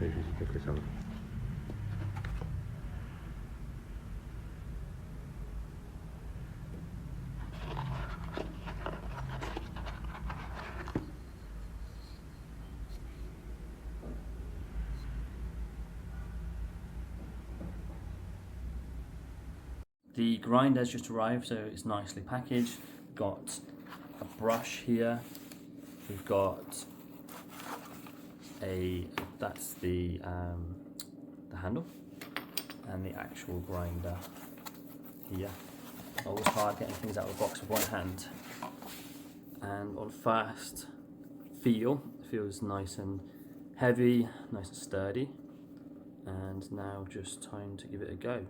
maybe stick some. The grinder has just arrived, so it's nicely packaged. Got a brush here. We've got that's the handle, and the actual grinder here. Always hard getting things out of the box with one hand. And on first feel, it feels nice and heavy, nice and sturdy. And now just time to give it a go.